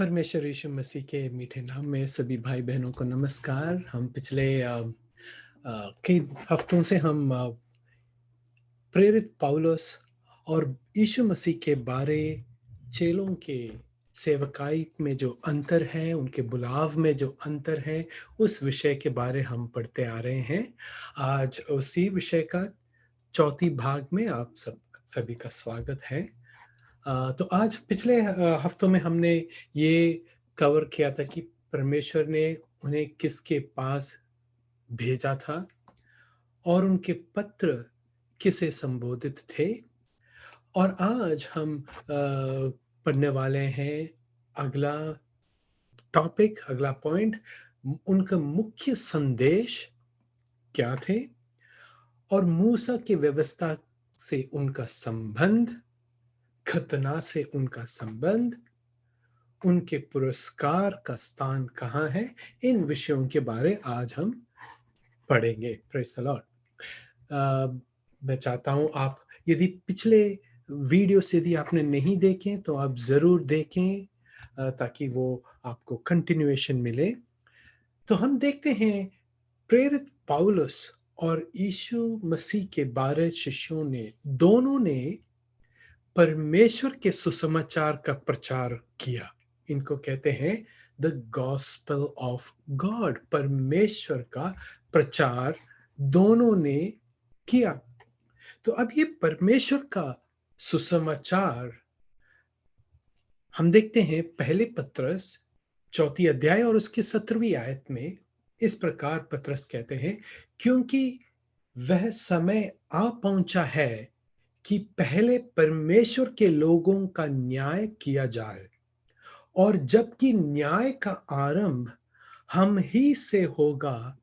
परमेश्वर यीशु मसीह के मीठे नाम में सभी भाई बहनों को नमस्कार। हम पिछले कई हफ्तों से हम प्रेरित पौलुस और यीशु मसीह के बारे चेलों के सेवकाई में जो अंतर है, उनके बुलाव में जो अंतर है, उस विषय के बारे हम पढ़ते आ रहे हैं। आज उसी विषय का चौथी भाग में आप सभी का स्वागत है। तो आज पिछले हफ्तों में हमने ये कवर किया था कि परमेश्वर ने उन्हें किसके पास भेजा था और उनके पत्र किसे संबोधित थे। और आज हम पढ़ने वाले हैं अगला टॉपिक, अगला पॉइंट, उनका मुख्य संदेश क्या थे और मूसा की व्यवस्था से उनका संबंध, खतना से उनका संबंध, उनके पुरस्कार का स्थान कहाँ है। इन विषयों के बारे आज हम पढ़ेंगे। Praise the Lord. मैं चाहता हूँ आप यदि पिछले वीडियोस यदि आपने नहीं देखे तो आप ज़रूर देखें, ताकि वो आपको कंटिन्यूएशन मिले। तो हम देखते हैं प्रेरित पौलुस और यीशु मसीह के 12 शिष्यों ने दोनों ने परमेश्वर के सुसमाचार का प्रचार किया। इनको कहते हैं द गॉस्पेल ऑफ गॉड। परमेश्वर का प्रचार दोनों ने किया। तो अब ये परमेश्वर का सुसमाचार हम देखते हैं पहले पत्रस चौथी अध्याय और उसकी 17वीं आयत में। इस प्रकार पत्रस कहते हैं, क्योंकि वह समय आ पहुंचा है कि पहले परमेश्वर के लोगों का न्याय किया जाए, और जबकि न्याय का आरंभ हम ही से होगा,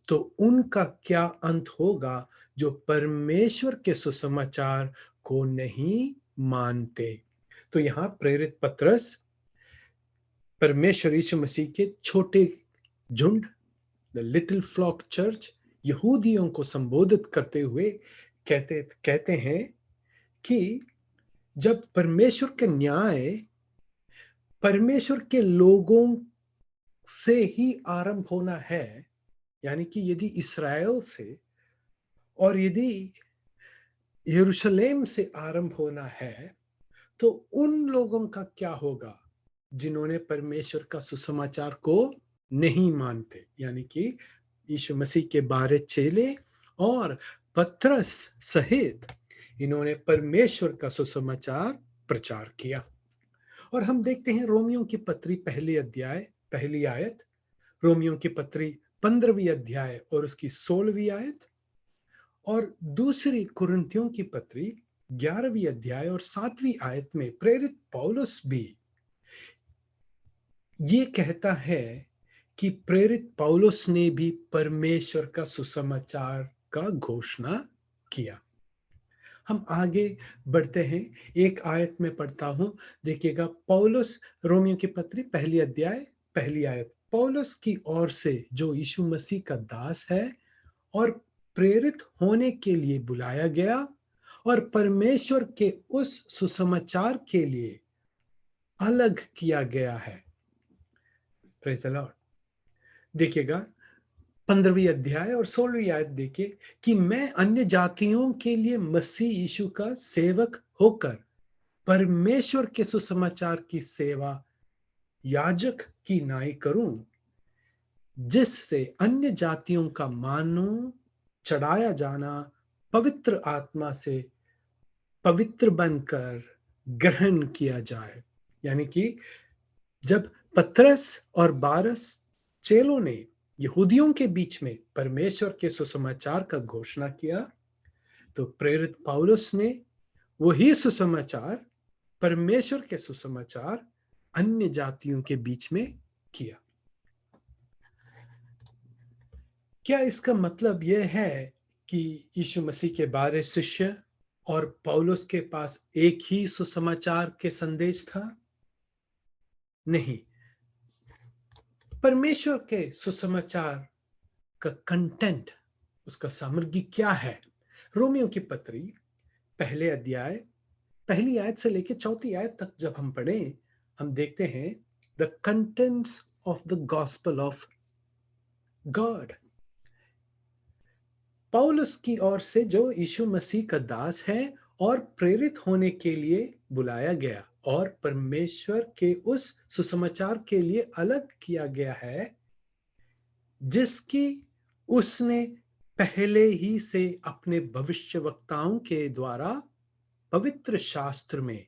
तो उनका क्या अंत होगा जो परमेश्वर के सुसमाचार को नहीं मानते। तो यहां प्रेरित पत्रस परमेश्वर यीशु मसीह के छोटे झुंड, द लिटिल फ्लॉक चर्च, यहूदियों को संबोधित करते हुए कहते कहते हैं कि जब परमेश्वर के न्याय परमेश्वर के लोगों से ही आरंभ होना है, यानी कि यदि इस्राएल से और यदि यरूशलेम से आरंभ होना है, तो उन लोगों का क्या होगा जिन्होंने परमेश्वर का सुसमाचार को नहीं मानते, यानी कि यीशु मसीह के 12 चेले और पतरस सहित इन्होंने परमेश्वर का सुसमाचार प्रचार किया। और हम देखते हैं रोमियों की पत्री पहली अध्याय पहली आयत, रोमियों की पत्री 15वीं अध्याय और उसकी 16वीं आयत, और दूसरी कुरिन्थियों की पत्री 11वीं अध्याय और 7वीं आयत में प्रेरित पौलुस भी ये कहता है कि प्रेरित पौलुस ने भी परमेश्वर का सुसमाचार का घोषणा किया। हम आगे बढ़ते हैं। एक आयत में पढ़ता हूं, देखिएगा। पौलुस, रोमियो की पत्री पहली अध्याय पहली आयत, पौलुस की ओर से जो यीशु मसीह का दास है और प्रेरित होने के लिए बुलाया गया और परमेश्वर के उस सुसमाचार के लिए अलग किया गया है। Praise the Lord. देखिएगा 15वीं अध्याय और 16वीं आयत देखिए कि मैं अन्य जातियों के लिए मसीह यीशु का सेवक होकर परमेश्वर के सुसमाचार की सेवा याजक की नाई करूं, जिससे अन्य जातियों का मानो चढ़ाया जाना पवित्र आत्मा से पवित्र बनकर ग्रहण किया जाए। यानी कि जब पतरस और 12 चेलों ने यहूदियों के बीच में परमेश्वर के सुसमाचार का घोषणा किया, तो प्रेरित पौलुस ने वही सुसमाचार, परमेश्वर के सुसमाचार अन्य जातियों के बीच में किया। क्या इसका मतलब यह है कि यीशु मसीह के 12 शिष्य और पौलुस के पास एक ही सुसमाचार के संदेश था? नहीं। परमेश्वर के सुसमाचार का कंटेंट, उसका सामग्री क्या है? रोमियो की पत्री पहले अध्याय पहली आयत से लेकर चौथी आयत तक जब हम पढ़ें, हम देखते हैं the contents of the gospel of God. पौलुस की ओर से जो यीशु मसीह का दास है और प्रेरित होने के लिए बुलाया गया और परमेश्वर के उस सुसमाचार के लिए अलग किया गया है, जिसकी उसने पहले ही से अपने भविष्यवक्ताओं के द्वारा पवित्र शास्त्र में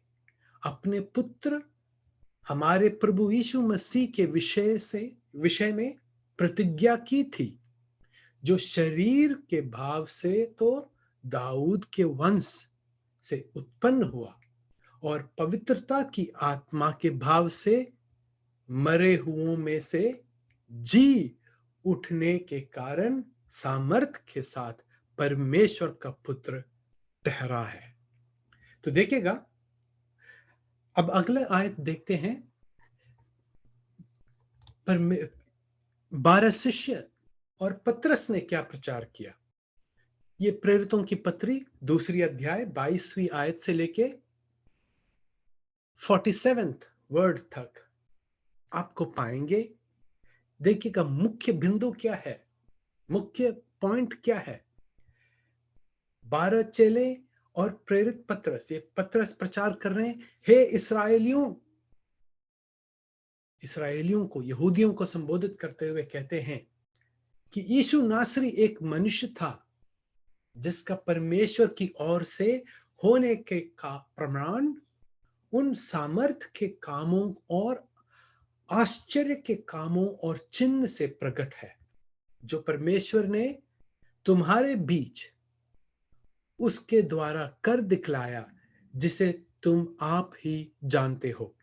अपने पुत्र हमारे प्रभु यीशु मसीह के विषय में प्रतिज्ञा की थी, जो शरीर के भाव से तो दाऊद के वंश से उत्पन्न हुआ और पवित्रता की आत्मा के भाव से मरे हुओं में से जी उठने के कारण सामर्थ के साथ परमेश्वर का पुत्र ठहरा है। तो देखिएगा, अब अगला आयत देखते हैं। 12 शिष्य और पतरस ने क्या प्रचार किया। ये प्रेरितों की पत्री 2 अध्याय 22वीं आयत से लेके 47th वर्ड तक आपको पाएंगे। देखिएगा, मुख्य बिंदु क्या है, मुख्य पॉइंट क्या है। 12 चेले और प्रेरित पतरस, ये पतरस प्रचार कर रहे हैं, हे इसराइलियों को, यहूदियों को संबोधित करते हुए कहते हैं कि यीशु नासरी एक मनुष्य था जिसका परमेश्वर की ओर से होने के का प्रमाण उन सामर्थ के कामों और आश्चर्य के कामों और चिन्ह से प्रकट है, जो परमेश्वर ने तुम्हारे बीच उसके द्वारा कर दिखलाया, जिसे तुम आप ही जानते हो।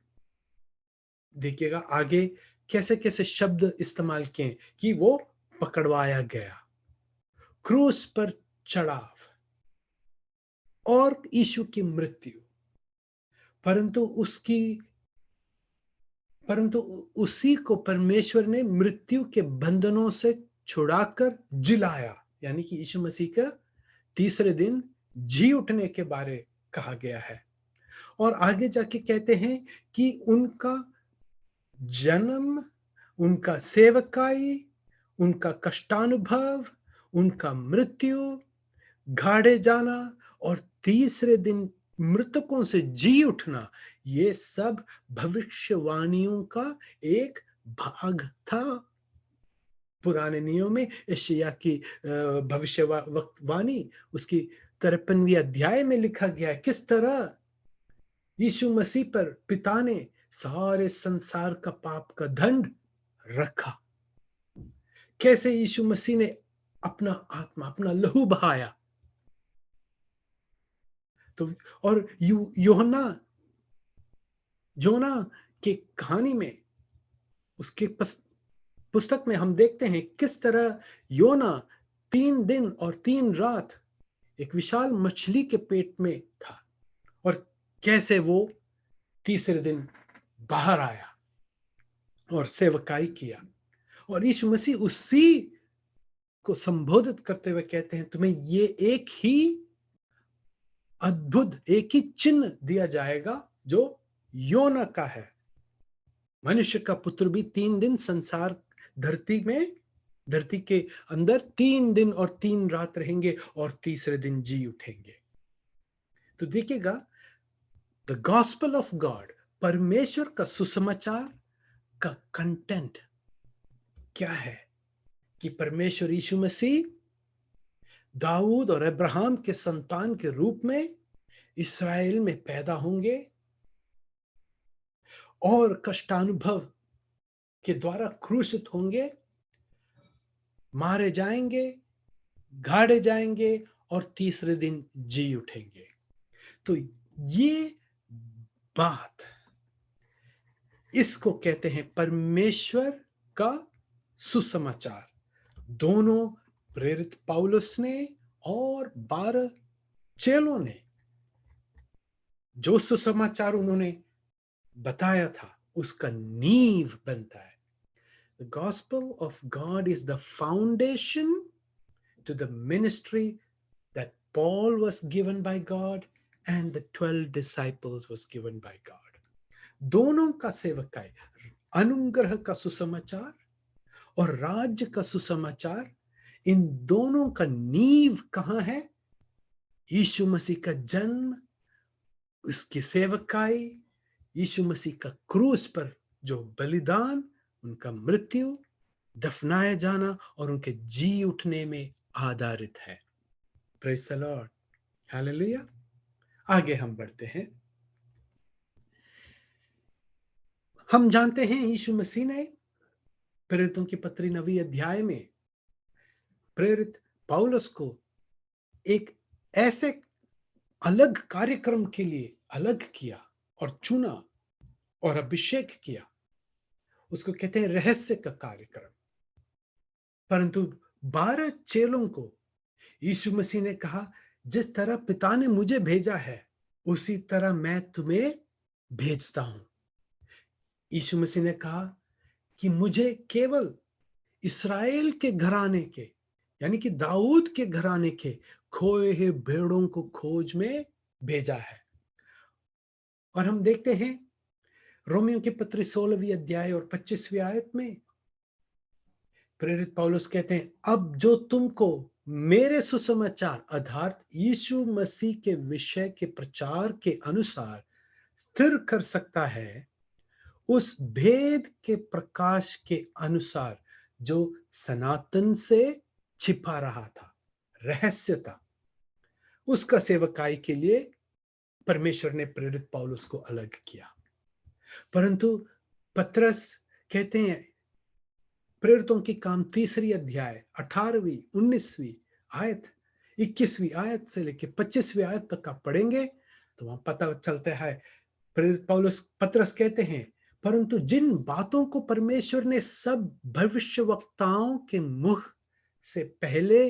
देखिएगा आगे कैसे कैसे शब्द इस्तेमाल किए कि वो पकड़वाया गया, क्रूस पर चढ़ाव और यीशु की मृत्यु, परंतु उसी को परमेश्वर ने मृत्यु के बंधनों से छुड़ाकर जिलाया, यानी कि यीशु मसीह का तीसरे दिन जी उठने के बारे कहा गया है। और आगे जाके कहते हैं कि उनका जन्म, उनका सेवकाई, उनका कष्टानुभव, उनका मृत्यु, गाड़े जाना और तीसरे दिन मृतकों से जी उठना, ये सब भविष्यवाणियों का एक भाग था। पुराने नियम में यशायाह की भविष्यवाणी उसकी 53वीं अध्याय में लिखा गया है, किस तरह यीशु मसीह पर पिता ने सारे संसार का पाप का दंड रखा, कैसे यीशु मसीह ने अपना आत्मा, अपना लहू बहाया। तो और योना के कहानी में, उसके पुस्तक में हम देखते हैं किस तरह योना 3 दिन और 3 रात एक विशाल मछली के पेट में था और कैसे वो तीसरे दिन बाहर आया और सेवकाई किया। और यीशु मसीह उसी को संबोधित करते हुए कहते हैं, तुम्हें ये एक ही अद्भुत, एक ही चिन्ह दिया जाएगा जो योना का है। मनुष्य का पुत्र भी 3 दिन संसार धरती के अंदर 3 दिन और 3 रात रहेंगे और तीसरे दिन जी उठेंगे। तो देखिएगा, द गॉस्पेल ऑफ गॉड, परमेश्वर का सुसमाचार का कंटेंट क्या है कि परमेश्वर यीशु मसीह दाऊद और अब्राहम के संतान के रूप में इस्राएल में पैदा होंगे और कष्टानुभव के द्वारा क्रूसित होंगे, मारे जाएंगे, गाड़े जाएंगे और तीसरे दिन जी उठेंगे। तो ये बात, इसको कहते हैं परमेश्वर का सुसमाचार। दोनों प्रेरित पौलुस ने और 12 चेलों ने जो सुसमाचार उन्होंने बताया था, उसका नींव बनता है। The gospel of God is the foundation to the ministry that Paul was given by God and the 12 disciples was given by God. दोनों का सेवकाई अनुग्रह का सुसमाचार और राज्य का सुसमाचार, इन दोनों का नींव कहां है? यीशु मसीह का जन्म, उसकी सेवकाई, यीशु मसीह का क्रूस पर जो बलिदान, उनका मृत्यु, दफनाया जाना और उनके जी उठने में आधारित है। Praise the Lord, hallelujah. आगे हम बढ़ते हैं। हम जानते हैं यीशु मसीह ने प्रेरितों की पत्री 9वीं अध्याय में प्रेरित पौलुस को एक ऐसे अलग कार्यक्रम के लिए अलग किया और चुना और अभिषेक किया। उसको कहते हैं रहस्य का कार्यक्रम। परंतु 12 चेलों को यीशु मसीह ने कहा, जिस तरह पिता ने मुझे भेजा है उसी तरह मैं तुम्हें भेजता हूं। यीशु मसीह ने कहा कि मुझे केवल इस्राएल के घराने के, यानी कि दाऊद के घराने के खोए हुए भेड़ों को खोज में भेजा है। और हम देखते हैं रोमियो की पत्री 16वीं अध्याय और 25वीं आयत में प्रेरित पौलुस कहते हैं, अब जो तुमको मेरे सुसमाचार अर्थात यीशु मसीह के विषय के प्रचार के अनुसार स्थिर कर सकता है, उस भेद के प्रकाश के अनुसार जो सनातन से छिपा रहा था, रहस्य था, उसका सेवकाई के लिए परमेश्वर ने प्रेरित पौलुस को अलग किया। परंतु पतरस कहते हैं, प्रेरितों की काम 3री अध्याय 18वीं 19वीं आयत 21वीं आयत से लेकर 25वीं आयत तक आप पढ़ेंगे तो वहां पता चलता है, प्रेरित पौलुस पतरस कहते हैं, परंतु जिन बातों को परमेश्वर ने सब भविष्यवक्ताओं के मुख से पहले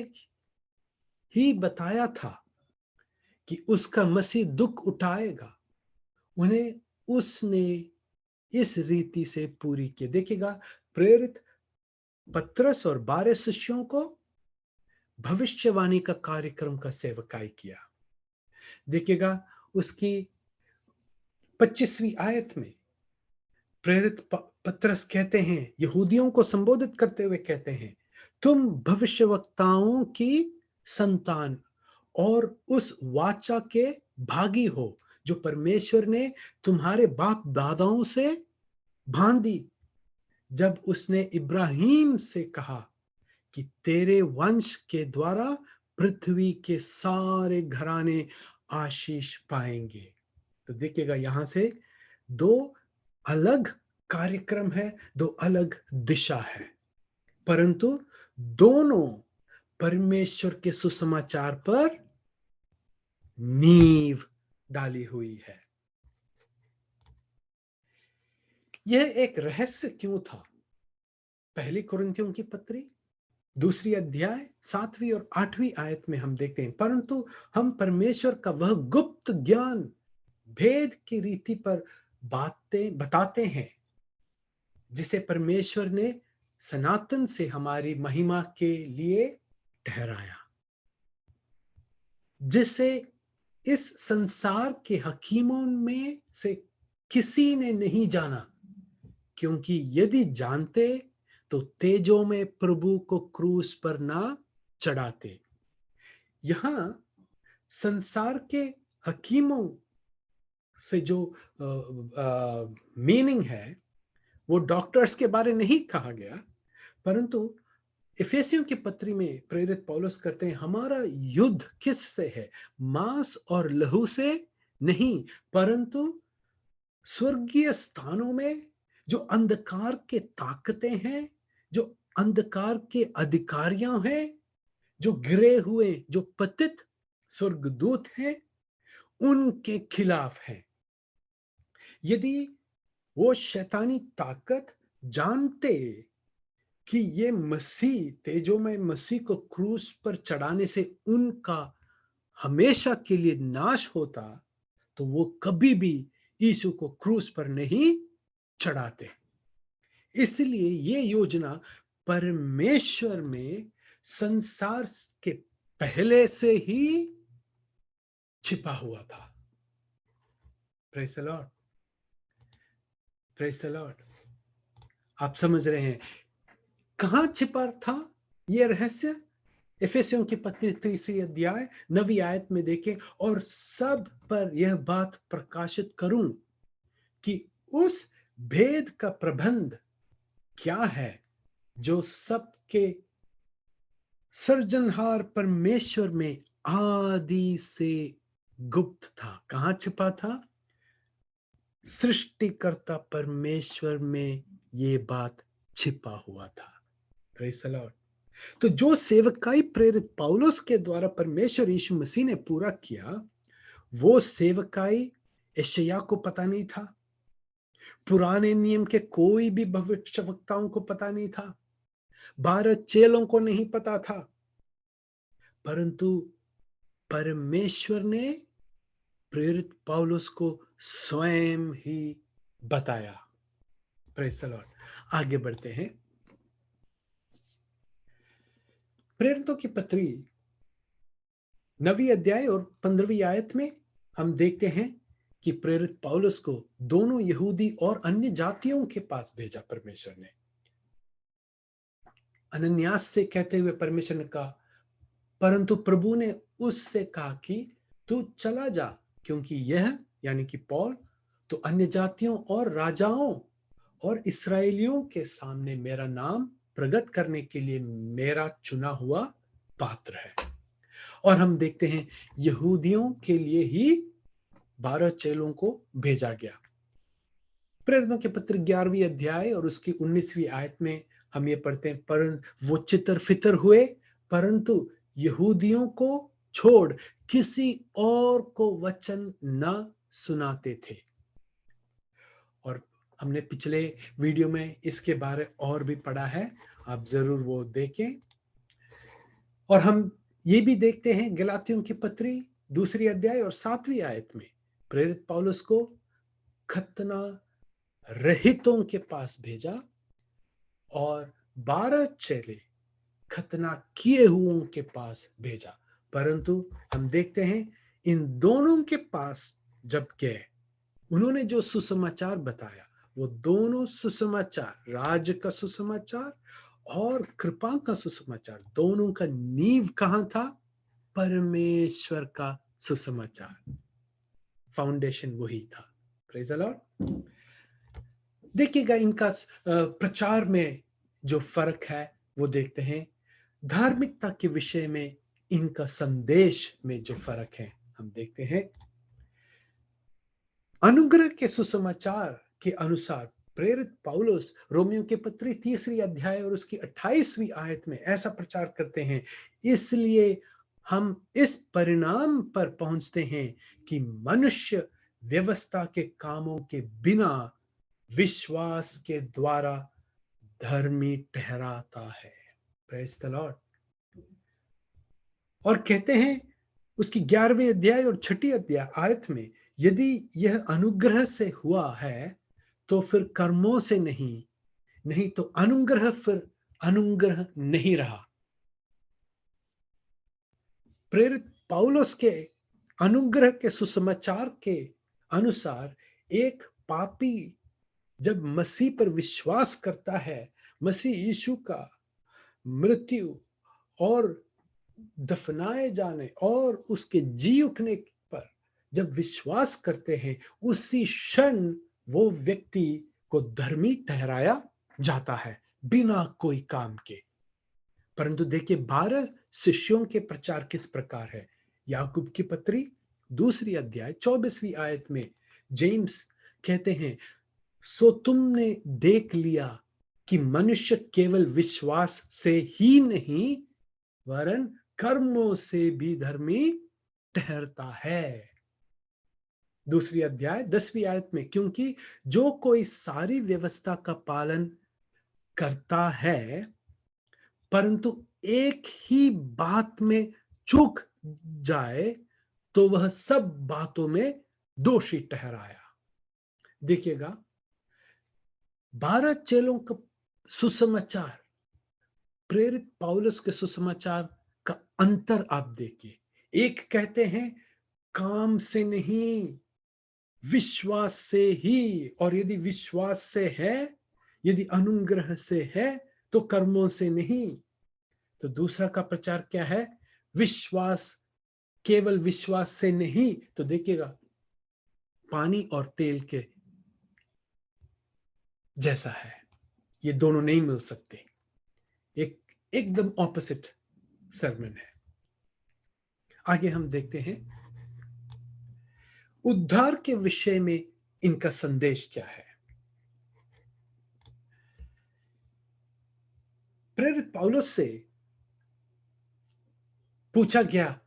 ही बताया था कि उसका मसीह दुख उठाएगा, उन्हें उसने इस रीति से पूरी किया। देखिएगा, प्रेरित पतरस और 12 शिष्यों को भविष्यवाणी का कार्यक्रम का सेवकाई किया। देखिएगा, उसकी 25वीं आयत में प्रेरित पतरस कहते हैं, यहूदियों को संबोधित करते हुए कहते हैं, तुम भविष्यवक्ताओं की संतान और उस वाचा के भागी हो जो परमेश्वर ने तुम्हारे बाप दादाओं से बांधी, जब उसने इब्राहिम से कहा कि तेरे वंश के द्वारा पृथ्वी के सारे घराने आशीष पाएंगे। तो देखिएगा, यहां से दो अलग कार्यक्रम है, दो अलग दिशा है, परंतु दोनों परमेश्वर के सुसमाचार पर नींव डाली हुई है। यह एक रहस्य क्यों था? पहली कुरिन्थियों की पत्री 2री अध्याय 7वीं और 8वीं आयत में हम देखते हैं, परंतु हम परमेश्वर का वह गुप्त ज्ञान भेद की रीति पर बातें बताते हैं, जिसे परमेश्वर ने सनातन से हमारी महिमा के लिए ठहराया, जिसे इस संसार के हकीमों में से किसी ने नहीं जाना, क्योंकि यदि जानते तो तेजों में प्रभु को क्रूस पर ना चढ़ाते। यहां संसार के हकीमों से जो मीनिंग है वो डॉक्टर्स के बारे नहीं कहा गया, परंतु इफिसियों की पत्री में प्रेरित पौलुस करते हैं, हमारा युद्ध किस से है? मांस और लहू से नहीं, परंतु स्वर्गीय स्थानों में जो अंधकार के ताकतें हैं, जो अंधकार के अधिकारियां हैं, जो गिरे हुए, जो पतित स्वर्गदूत हैं, उनके खिलाफ है। यदि वो शैतानी ताकत जानते कि ये मसीह, तेजोमय मसीह को क्रूस पर चढ़ाने से उनका हमेशा के लिए नाश होता, तो वो कभी भी यीशु को क्रूस पर नहीं चढ़ाते। इसलिए ये योजना परमेश्वर में संसार के पहले से ही छिपा हुआ था। Praise the Lord, praise the Lord. आप समझ रहे हैं कहां छिपा था यह रहस्य? इफिसियों की पत्री 3 अध्याय 9 आयत में देखें, और सब पर यह बात प्रकाशित करूं कि उस भेद का प्रबंध क्या है जो सबके सृजनहार परमेश्वर में आदि से गुप्त था। कहां छिपा था? सृष्टिकर्ता परमेश्वर में ये बात छिपा हुआ था। Praise the Lord. तो जो सेवकाई प्रेरित पौलुस के द्वारा परमेश्वर यीशु मसीह ने पूरा किया, वो सेवकाई यशायाह को पता नहीं था, पुराने नियम के कोई भी भविष्यवक्ताओं को पता नहीं था, 12 चेलों को नहीं पता था, परंतु परमेश्वर ने प्रेरित पौलुस को स्वयं ही बताया। Praise the Lord. आगे बढ़ते हैं। प्रेरितों की पत्री 9 अध्याय और 15वीं आयत में हम देखते हैं कि प्रेरित पौलुस को दोनों यहूदी और अन्य जातियों के पास भेजा परमेश्वर ने। अनन्यास से कहते हुए परमेश्वर ने कहा, परंतु प्रभु ने उससे कहा कि तू चला जा, क्योंकि यह यानी कि पौल तो अन्य जातियों और राजाओं और इस्राएलियों के सामने मेरा नाम प्रकट करने के लिए मेरा चुना हुआ पात्र है। और हम देखते हैं यहूदियों के लिए ही 12 चेलों को भेजा गया। प्रेरितों के पत्र 11वीं अध्याय और उसकी 19वीं आयत में हम ये पढ़ते हैं, पर वो चितर फितर हुए, परंतु यहूदियों को छोड़ किसी और को वचन न सुनाते थे। और हमने पिछले वीडियो में इसके बारे और भी पढ़ा है, आप जरूर वो देखें। और हम ये भी देखते हैं गलातियों की पत्री 2 अध्याय और 7वीं आयत में प्रेरित पौलुस को खतना रहितों के पास भेजा और 12 चेले खतना किए हुओं के पास भेजा। परंतु हम देखते हैं इन दोनों के पास जब गए, उन्होंने जो सुसमाचार बताया, वो दोनों सुसमाचार, राज का सुसमाचार और कृपा का सुसमाचार, दोनों का नींव कहां था? परमेश्वर का सुसमाचार। फाउंडेशन वही था। Praise the Lord. देखिएगा इनका प्रचार में जो फर्क है वो देखते हैं। धार्मिकता के विषय में इनका संदेश में जो फर्क है हम देखते हैं। अनुग्रह के सुसमाचार के अनुसार प्रेरित पौलुस रोमियो के पत्री 3 अध्याय और उसकी 28वीं आयत में ऐसा प्रचार करते हैं, इसलिए हम इस परिणाम पर पहुंचते हैं कि मनुष्य व्यवस्था के कामों के बिना विश्वास के द्वारा धर्मी ठहराता है। Praise the Lord. और कहते हैं उसकी 11वीं अध्याय और 6ठी अध्याय आयत में, यदि यह अनुग्रह से हुआ है तो फिर कर्मों से नहीं, नहीं तो अनुग्रह फिर अनुग्रह नहीं रहा। प्रेरित पौलुस के अनुग्रह के सुसमाचार के अनुसार एक पापी जब मसीह पर विश्वास करता है, मसीह यीशु का मृत्यु और दफनाए जाने और उसके जी उठने पर जब विश्वास करते हैं, उसी क्षण वो व्यक्ति को धर्मी ठहराया जाता है बिना कोई काम के। परंतु देखिए 12 शिष्यों के प्रचार किस प्रकार है। याकूब की पत्री 2 अध्याय 24वीं आयत में जेम्स कहते हैं, सो तुमने देख लिया कि मनुष्य केवल विश्वास से ही नहीं वरन कर्मों से भी धर्मी ठहरता है। 2 अध्याय 10वीं आयत में, क्योंकि जो कोई सारी व्यवस्था का पालन करता है परंतु एक ही बात में चूक जाए तो वह सब बातों में दोषी ठहराया। देखिएगा 12 चेलों का सुसमाचार, प्रेरित पौलुस के सुसमाचार का अंतर आप देखिए। एक कहते हैं काम से नहीं, विश्वास से ही, और यदि विश्वास से है यदि अनुग्रह से है तो कर्मों से नहीं। तो दूसरा का प्रचार क्या है? विश्वास, केवल विश्वास से नहीं। तो देखिएगा, पानी और तेल के जैसा है, ये दोनों नहीं मिल सकते। एक एकदम ऑपोजिट सरमन है। आगे हम देखते हैं उद्धार के विषय में इनका संदेश क्या है। प्रेरित पौलुस से पूछा गया,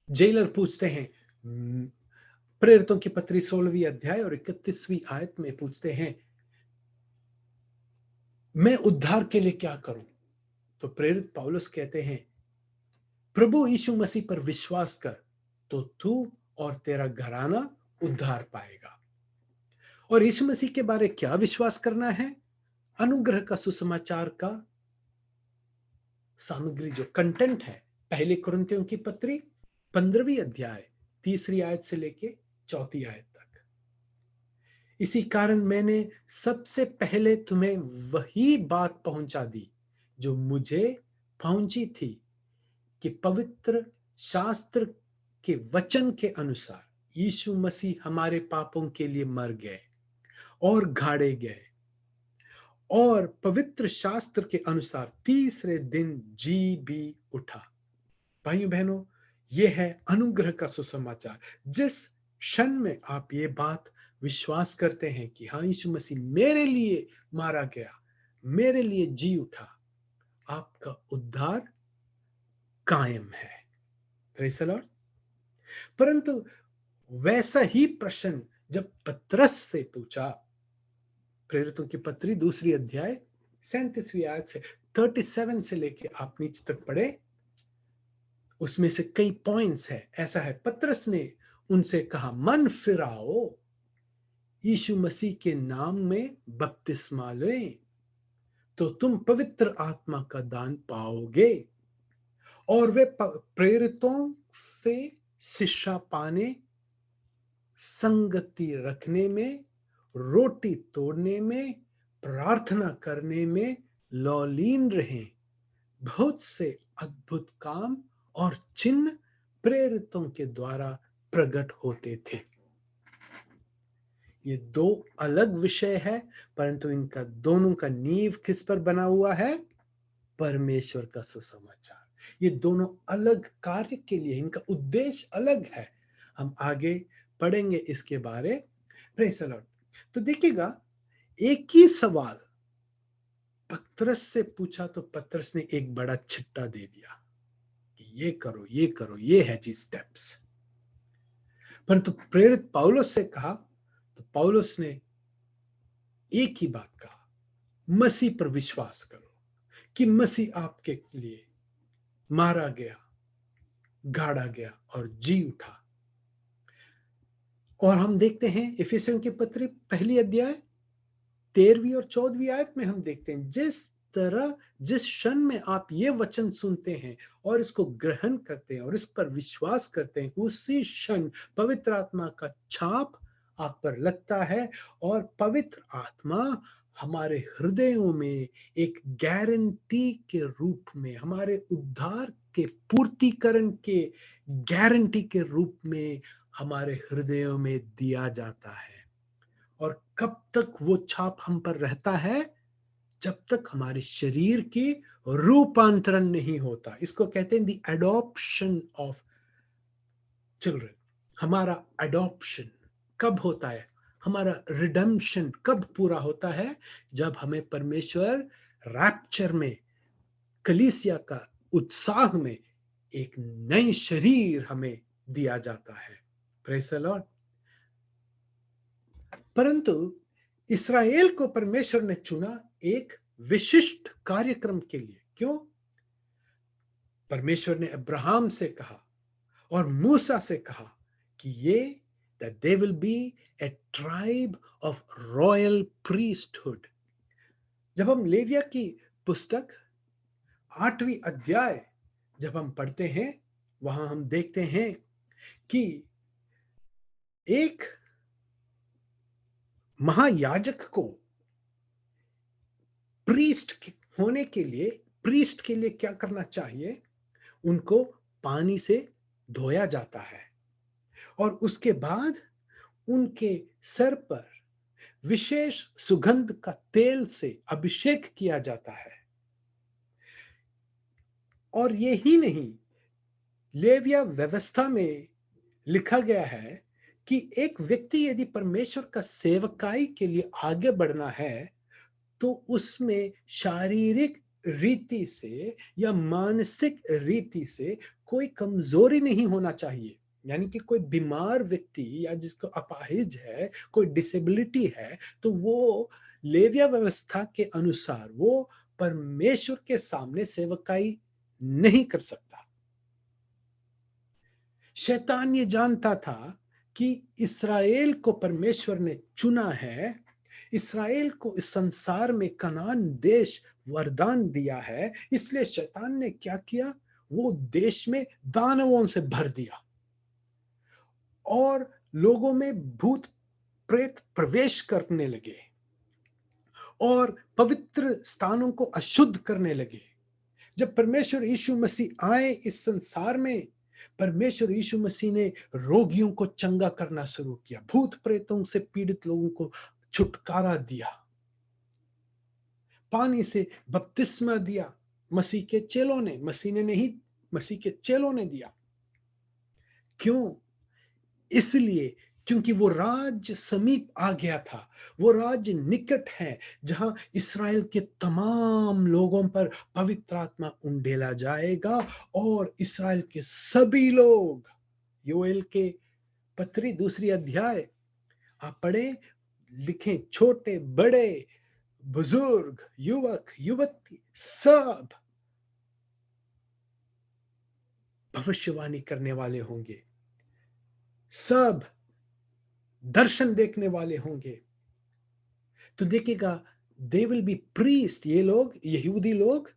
जेलर पूछते हैं, प्रेरितों की पत्री 16वीं अध्याय और 31वीं आयत में पूछते हैं, मैं उद्धार के लिए क्या करूं? तो प्रेरित पौलुस कहते हैं, प्रभु यीशु मसीह पर विश्वास कर तो तू और तेरा घराना उद्धार पाएगा। और यीशु मसीह के बारे क्या विश्वास करना है? अनुग्रह का सुसमाचार का सामग्री, जो कंटेंट है, पहले कुरिन्थियों की पत्री 15वीं अध्याय 3री आयत से लेके 4थी आयत तक। इसी कारण मैंने सबसे पहले तुम्हें वही बात पहुंचा दी जो मुझे पहुंची थी, कि पवित्र शास्त्र के वचन के अनुसार यीशु मसीह हमारे पापों के लिए मर गए और गाड़े गए, और पवित्र शास्त्र के अनुसार तीसरे दिन जी भी उठा। भाइयों बहनों, यह है अनुग्रह का सुसमाचार। जिस क्षण में आप ये बात विश्वास करते हैं कि हाँ, यीशु मसीह मेरे लिए मारा गया, मेरे लिए जी उठा, आपका उद्धार कायम है। Praise the Lord. परंतु वैसा ही प्रश्न जब पतरस से पूछा, प्रेरितों की पत्री 2री अध्याय 37वीं आयत से 37 से लेके आप नीचे तक पढ़े, उसमें से कई पॉइंट्स है। ऐसा है, पतरस ने उनसे कहा, मन फिराओ, यीशु मसीह के नाम में बपतिस्मा लें तो तुम पवित्र आत्मा का दान पाओगे। और वे प्रेरितों से शिक्षा पाने, संगति रखने में, रोटी तोड़ने में, प्रार्थना करने में लौलीन रहें। बहुत से अद्भुत काम और चिन्ह प्रेरितों के द्वारा प्रकट होते थे। ये दो अलग विषय है, परंतु इनका दोनों का नींव किस पर बना हुआ है? परमेश्वर का सुसमाचार। ये दोनों अलग कार्य के लिए, इनका उद्देश्य अलग है। हम आगे पढ़ेंगे इसके बारे। Praise the Lord. तो देखिएगा, एक ही सवाल पतरस से पूछा तो पतरस ने एक बड़ा छिट्टा दे दिया, ये करो, ये करो, ये है जी स्टेप्स। परंतु प्रेरित पौलुस से कहा तो पौलुस ने एक ही बात कहा, मसीह पर विश्वास करो कि मसीह आपके लिए मारा गया, गाड़ा गया और जी उठा। और हम देखते हैं इफिसियों की पत्री 1 अध्याय 13वीं और 14वीं आयत में हम देखते हैं, जिस क्षण में आप ये वचन सुनते हैं और इसको ग्रहण करते हैं और इस पर विश्वास करते हैं, उसी क्षण पवित्र आत्मा का छाप आप पर लगता है, और पवित्र आत्मा हमारे हृदयों में एक गारंटी के रूप में, हमारे उद्धार के पूर्तिकरण के गारंटी के रूप में हमारे हृदयों में दिया जाता है। और कब तक वो छाप हम पर रहता है? जब तक हमारे शरीर की रूपांतरण नहीं होता। इसको कहते हैं द एडॉप्शन ऑफ चिल्ड्रन। हमारा एडॉप्शन कब होता है? हमारा रिडेम्पशन कब पूरा होता है? जब हमें परमेश्वर रैप्चर में, कलीसिया का उत्साह में, एक नई शरीर हमें दिया जाता है। Praise the Lord. परंतु इस्राएल को परमेश्वर ने चुना एक विशिष्ट कार्यक्रम के लिए। क्यों? परमेश्वर ने अब्राहम से कहा और मूसा से कहा कि ये that they will be a tribe of royal priesthood। जब हम लेविया की पुस्तक 8वीं अध्याय जब हम पढ़ते हैं, वहां हम देखते हैं कि एक महायाजक को होने के लिए, प्रीस्ट के लिए क्या करना चाहिए? उनको पानी से धोया जाता है और उसके बाद उनके सर पर विशेष सुगंध का तेल से अभिषेक किया जाता है। और ये ही नहीं, लेविया व्यवस्था में लिखा गया है कि एक व्यक्ति यदि परमेश्वर का सेवकाई के लिए आगे बढ़ना है, तो उसमें शारीरिक रीति से या मानसिक रीति से कोई कमजोरी नहीं होना चाहिए। यानी कि कोई बीमार व्यक्ति या जिसको अपाहिज है, कोई डिसेबिलिटी है, तो वो लेविया व्यवस्था के अनुसार वो परमेश्वर के सामने सेवकाई नहीं कर सकता। शैतान ये जानता था कि इस्राएल को परमेश्वर ने चुना है, इस्राएल को इस संसार में कनान देश वरदान दिया है, इसलिए शैतान ने क्या किया? वो देश में दानवों से भर दिया और लोगों में भूत प्रेत प्रवेश करने लगे और पवित्र स्थानों को अशुद्ध करने लगे। जब परमेश्वर यीशु मसीह आए इस संसार में, परमेश्वर यीशु मसीह ने रोगियों को चंगा करना शुरू किया, भूत प्रेतों से पीड़ित लोगों को छुटकारा दिया, पानी से बपतिस्मा दिया। मसीह के चेलों ने, मसीह ने नहीं, मसीह के चेलों ने दिया। क्यों? इसलिए क्योंकि वो राज्य समीप आ गया था, वो राज्य निकट है जहां इस्राएल के तमाम लोगों पर पवित्र आत्मा उंडेला जाएगा और इस्राएल के सभी लोग, योएल के पत्री 2 अध्याय आप पढ़े, लिखें, छोटे बड़े बुजुर्ग युवक युवती सब भविष्यवाणी करने वाले होंगे, सब दर्शन देखने वाले होंगे। तो देखिएगा, दे विल बी प्रीस्ट, ये लोग, यहूदी लोग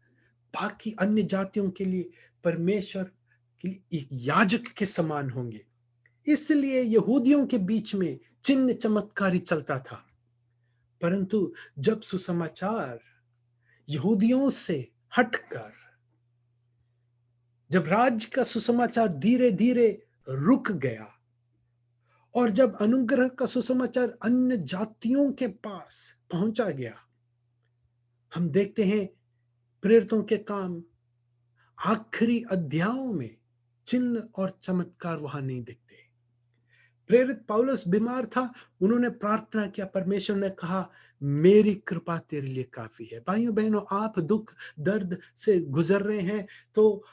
बाकी अन्य जातियों के लिए परमेश्वर के लिए एक याजक के समान होंगे। इसलिए यहूदियों के बीच में चिन्ह चमत्कारी चलता था। परंतु जब सुसमाचार यहूदियों से हटकर, जब राज्य का सुसमाचार धीरे धीरे रुक गया और जब अनुग्रह का सुसमाचार अन्य जातियों के पास पहुंचा गया, हम देखते हैं प्रेरितों के काम आखिरी अध्यायों में चिन्ह और चमत्कार वहां नहीं दिखते। प्रेरित पौलुस बीमार था, उन्होंने प्रार्थना किया, परमेश्वर ने कहा मेरी कृपा तेरे लिए काफी है। भाइयों बहनों, आप दुख दर्द से गुजर रहे हैं तो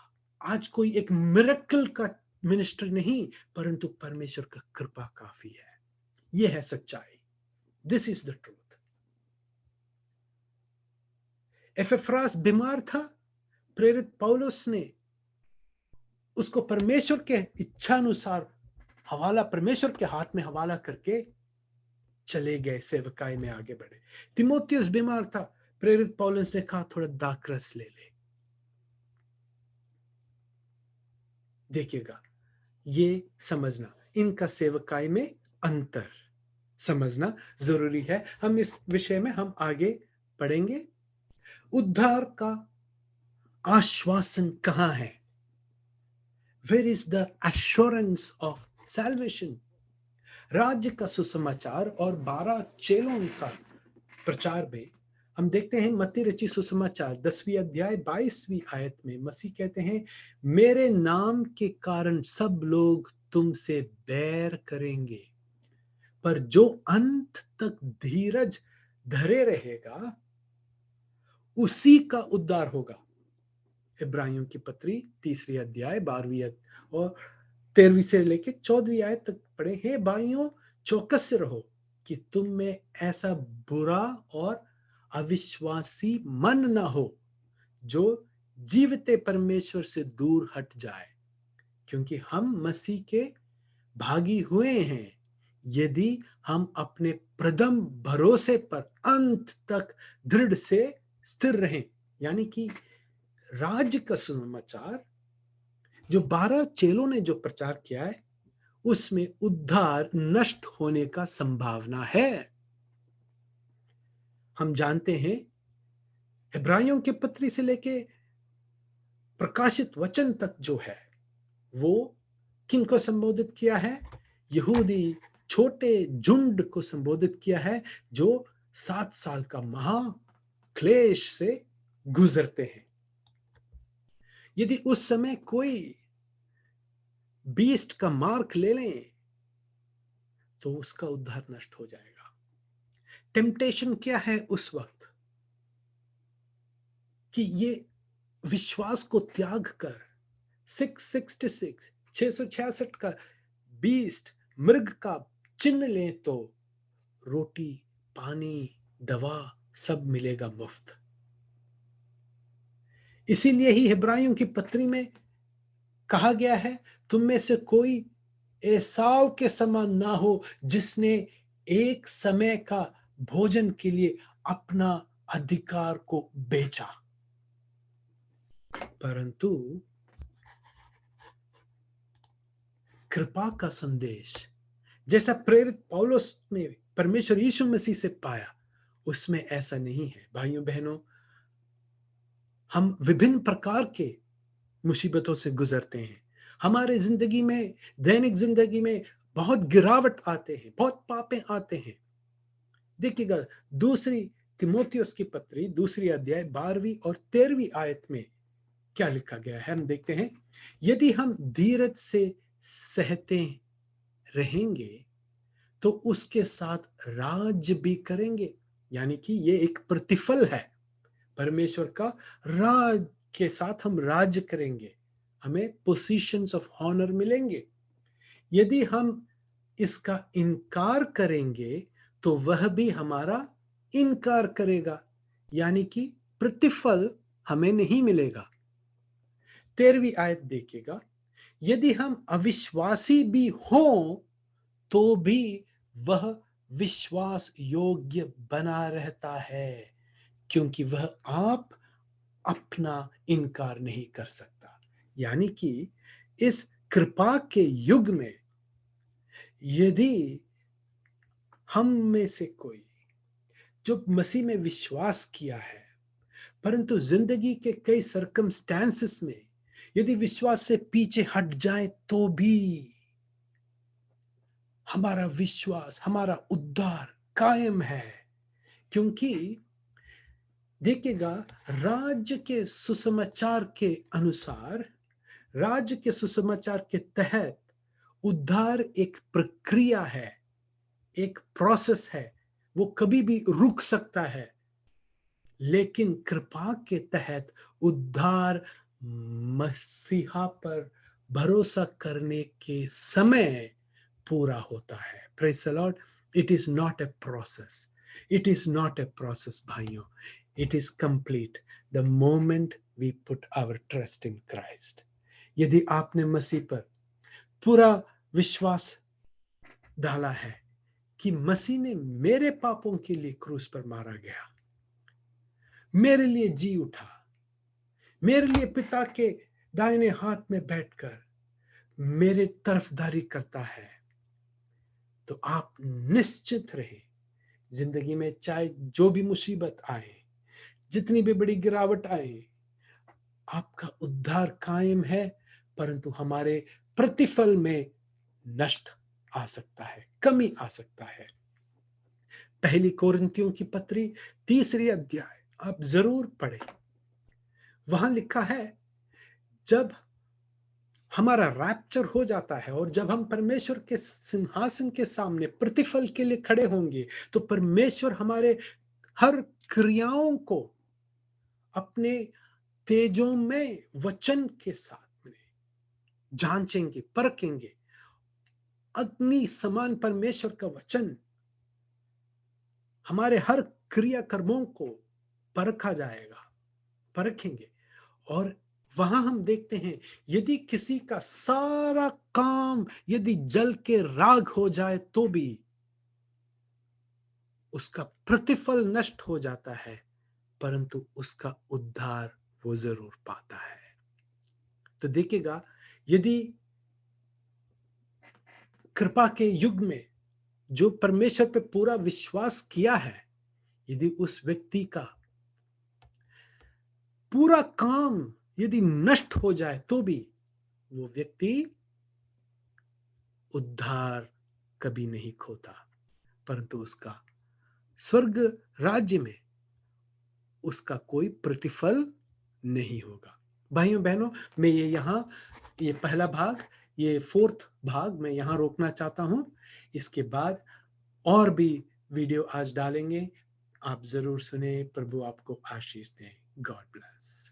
आज कोई एक मिरेकल का मिनिस्ट्री नहीं, परंतु परमेश्वर का कृपा काफी है। यह है सच्चाई। This is the truth. Epaphras बीमार था, प्रेरित पौलुस ने उसको परमेश्वर के इच्छा अनुसार हवाला, परमेश्वर के हाथ में हवाला करके चले गए, सेवकाई में आगे बढ़े। तिमोथियस बीमार था, प्रेरित पौलुस ने कहा थोड़ा दाखरस ले ले। देखिएगा, ये समझना, इनका सेवकाई में अंतर समझना जरूरी है। हम इस विषय में हम आगे पढ़ेंगे। उद्धार का आश्वासन कहां है? Where is the assurance of salvation? राज्य का सुसमाचार और 12 चेलों का प्रचार में हम देखते हैं, मत्ती रची सुसमाचार 10वीं अध्याय 22वीं आयत में मसीह कहते हैं, मेरे नाम के कारण सब लोग तुमसे बैर करेंगे, पर जो अंत तक धीरज धरे रहेगा उसी का उद्धार होगा। इब्रानियों की पत्री 3री अध्याय 12वीं और 13वीं से लेकर 14वीं आयत तक पढ़े। हे भाइयों, चौकस रहो कि तुम में ऐसा बुरा और अविश्वासी मन ना हो जो जीवते परमेश्वर से दूर हट जाए, क्योंकि हम मसीह के भागी हुए हैं यदि हम अपने प्रथम भरोसे पर अंत तक दृढ़ से स्थिर रहें। यानी कि राज्य का सुसमाचार जो 12 चेलों ने जो प्रचार किया है, उसमें उद्धार नष्ट होने का संभावना है। हम जानते हैं इब्रानियों के पत्री से लेके प्रकाशित वचन तक जो है वो किनको संबोधित किया है? यहूदी छोटे झुंड को संबोधित किया है जो 7 साल का महा क्लेश से गुजरते हैं। यदि उस समय कोई बीस्ट का मार्क ले लें तो उसका उद्धार नष्ट हो जाएगा। टेम्पटेशन क्या है उस वक्त कि ये विश्वास को त्याग कर 666 666 का बीस्ट मृग का चिन्ह लें तो रोटी, पानी, दवा सब मिलेगा मुफ्त। इसीलिए ही इब्रानियों की पत्री में कहा गया है, तुम में से कोई एसाव के समान ना हो जिसने एक समय का भोजन के लिए अपना अधिकार को बेचा, परंतु कृपा का संदेश जैसा प्रेरित पौलुस ने परमेश्वर यीशु मसीह से पाया, उसमें ऐसा नहीं है। भाइयों बहनों, हम विभिन्न प्रकार के मुसीबतों से गुजरते हैं। हमारे जिंदगी में, दैनिक जिंदगी में बहुत गिरावट आते हैं, बहुत पापे आते हैं। देखिएगा, दूसरी तिमोथियुस की पत्री दूसरी अध्याय 12वीं और 13वीं आयत में क्या लिखा गया है, हम देखते हैं। यदि हम धीरज से सहते रहेंगे तो उसके साथ राज भी करेंगे, यानी कि ये एक प्रतिफल है परमेश्वर का। राज के साथ हम राज करेंगे, हमें पोजीशंस ऑफ ऑनर मिलेंगे। यदि हम इसका इनकार करेंगे तो वह भी हमारा इनकार करेगा, यानी कि प्रतिफल हमें नहीं मिलेगा। 13वीं आयत देखिएगा, यदि हम अविश्वासी भी हों तो भी वह विश्वास योग्य बना रहता है, क्योंकि वह आप अपना इनकार नहीं कर सकता। यानी कि इस कृपा के युग में यदि हम में से कोई जो मसीह में विश्वास किया है, परंतु जिंदगी के कई सर्कमस्टेंसेस में यदि विश्वास से पीछे हट जाए तो भी हमारा विश्वास, हमारा उद्धार कायम है। क्योंकि देखिएगा, राज्य के सुसमाचार के अनुसार, राज्य के सुसमाचार के तहत उद्धार एक प्रक्रिया है, एक प्रोसेस है। वो कभी भी रुक सकता है, लेकिन कृपा के तहत उद्धार मसीहा पर भरोसा करने के समय पूरा होता है। Praise the Lord. It is not a process, it is not a process भाइयों, it is complete the moment we put our trust in Christ. यदि आपने मसीह पर पूरा विश्वास डाला है कि मसीह ने मेरे पापों के लिए क्रूस पर मारा गया, मेरे लिए जी उठा, मेरे लिए पिता के दाहिने हाथ में बैठकर मेरे तरफदारी करता है, तो आप निश्चित रहे, जिंदगी में चाहे जो भी मुसीबत आए, जितनी भी बड़ी गिरावट आए, आपका उद्धार कायम है, परंतु हमारे प्रतिफल में नष्ट आ सकता है, कमी आ सकता है। पहली कोरिन्थियों की पत्री 3री अध्याय आप जरूर पढ़ें। वहां लिखा है, जब हमारा रैप्चर हो जाता है और जब हम परमेश्वर के सिंहासन के सामने प्रतिफल के लिए खड़े होंगे, तो परमेश्वर हमारे हर क्रियाओं को अपने तेजों में वचन के साथ में जांचेंगे, परखेंगे। अग्नि समान परमेश्वर का वचन हमारे हर क्रिया कर्मों को परखा जाएगा, परखेंगे। और वहां हम देखते हैं, यदि किसी का सारा काम यदि जल के राख हो जाए तो भी उसका प्रतिफल नष्ट हो जाता है, परंतु उसका उद्धार वो जरूर पाता है। तो देखिएगा, यदि कृपा के युग में जो परमेश्वर पे पूरा विश्वास किया है, यदि उस व्यक्ति का पूरा काम यदि नष्ट हो जाए तो भी वो व्यक्ति उद्धार कभी नहीं खोता, परंतु उसका स्वर्ग राज्य में उसका कोई प्रतिफल नहीं होगा। भाइयों बहनों, मैं ये पहला भाग, ये फोर्थ भाग मैं यहाँ रोकना चाहता हूँ। इसके बाद और भी वीडियो आज डालेंगे। आप जरूर सुने। प्रभु आपको आशीष दें। God bless.